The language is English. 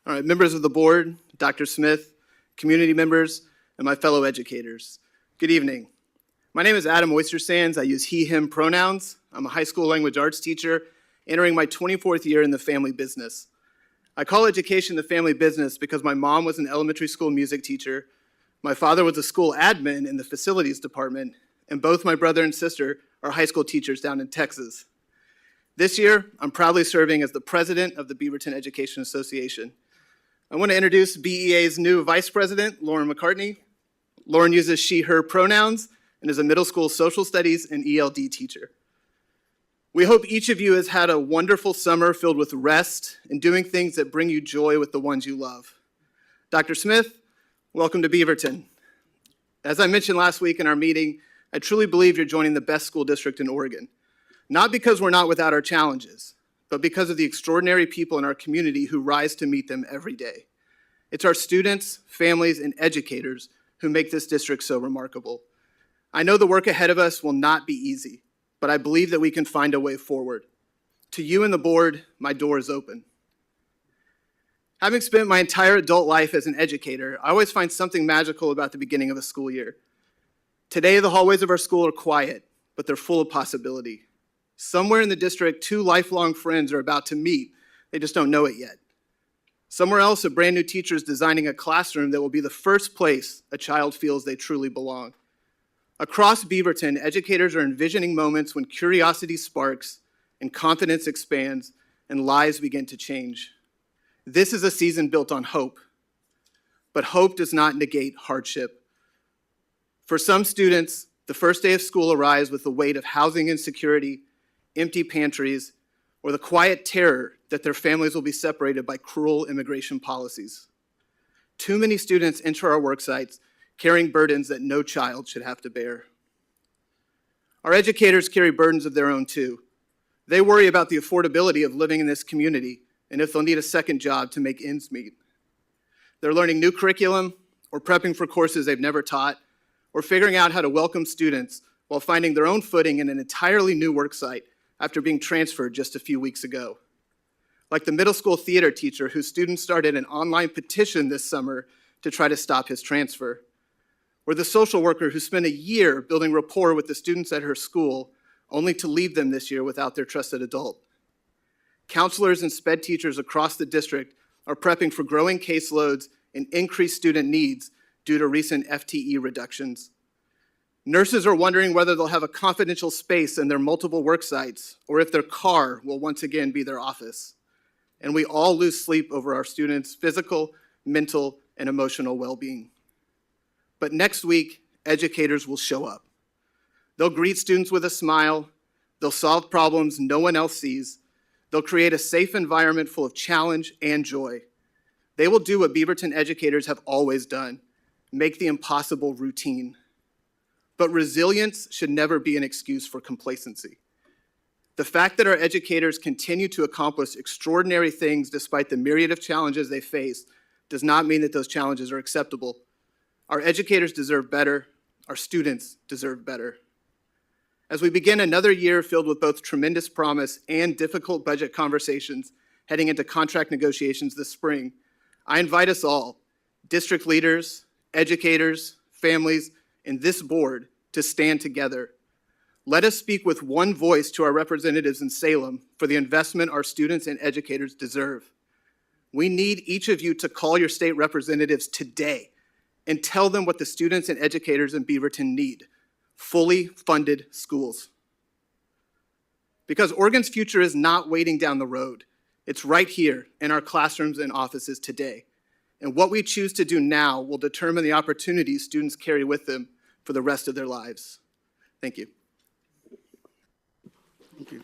All right, members of the board, Dr. Smith, community members, and my fellow educators, good evening. My name is Adam Oyster-Sands. I use he, him pronouns. I'm a high school language arts teacher entering my 24th year in the family business. I call education the family business because my mom was an elementary school music teacher, my father was a school admin in the facilities department, and both my brother and sister are high school teachers down in Texas. This year, I'm proudly serving as the president of the Beaverton Education Association. I want to introduce BEA's new vice president, Lauren McCartney. Lauren uses she, her pronouns and is a middle school social studies and ELD teacher. We hope each of you has had a wonderful summer filled with rest and doing things that bring you joy with the ones you love. Dr. Smith, welcome to Beaverton. As I mentioned last week in our meeting, I truly believe you're joining the best school district in Oregon. Not because we're not without our challenges, but because of the extraordinary people in our community who rise to meet them every day. It's our students, families, and educators who make this district so remarkable. I know the work ahead of us will not be easy, but I believe that we can find a way forward. To you and the board, my door is open. Having spent my entire adult life as an educator, I always find something magical about the beginning of a school year. Today, the hallways of our school are quiet, but they're full of possibility. Somewhere in the district, two lifelong friends are about to meet. They just don't know it yet. Somewhere else, a brand new teacher is designing a classroom that will be the first place a child feels they truly belong. Across Beaverton, educators are envisioning moments when curiosity sparks and confidence expands and lives begin to change. This is a season built on hope, but hope does not negate hardship. For some students, the first day of school arrives with the weight of housing insecurity, empty pantries, or the quiet terror that their families will be separated by cruel immigration policies. Too many students enter our work sites carrying burdens that no child should have to bear. Our educators carry burdens of their own too. They worry about the affordability of living in this community and if they'll need a second job to make ends meet. They're learning new curriculum or prepping for courses they've never taught or figuring out how to welcome students while finding their own footing in an entirely new work site after being transferred just a few weeks ago. Like the middle school theater teacher whose students started an online petition this summer to try to stop his transfer. Or the social worker who spent a year building rapport with the students at her school, only to leave them this year without their trusted adult. Counselors and sped teachers across the district are prepping for growing caseloads and increased student needs due to recent FTE reductions. Nurses are wondering whether they'll have a confidential space in their multiple work sites or if their car will once again be their office. And we all lose sleep over our students' physical, mental, and emotional well-being. But next week, educators will show up. They'll greet students with a smile, they'll solve problems no one else sees, they'll create a safe environment full of challenge and joy. They will do what Beaverton educators have always done, make the impossible routine. But resilience should never be an excuse for complacency. The fact that our educators continue to accomplish extraordinary things despite the myriad of challenges they face does not mean that those challenges are acceptable. Our educators deserve better. Our students deserve better. As we begin another year filled with both tremendous promise and difficult budget conversations heading into contract negotiations this spring, I invite us all, district leaders, educators, families, and this board to stand together. Let us speak with one voice to our representatives in Salem for the investment our students and educators deserve. We need each of you to call your state representatives today and tell them what the students and educators in Beaverton need: fully funded schools. Because Oregon's future is not waiting down the road. It's right here in our classrooms and offices today. And what we choose to do now will determine the opportunities students carry with them for the rest of their lives. Thank you. Thank you.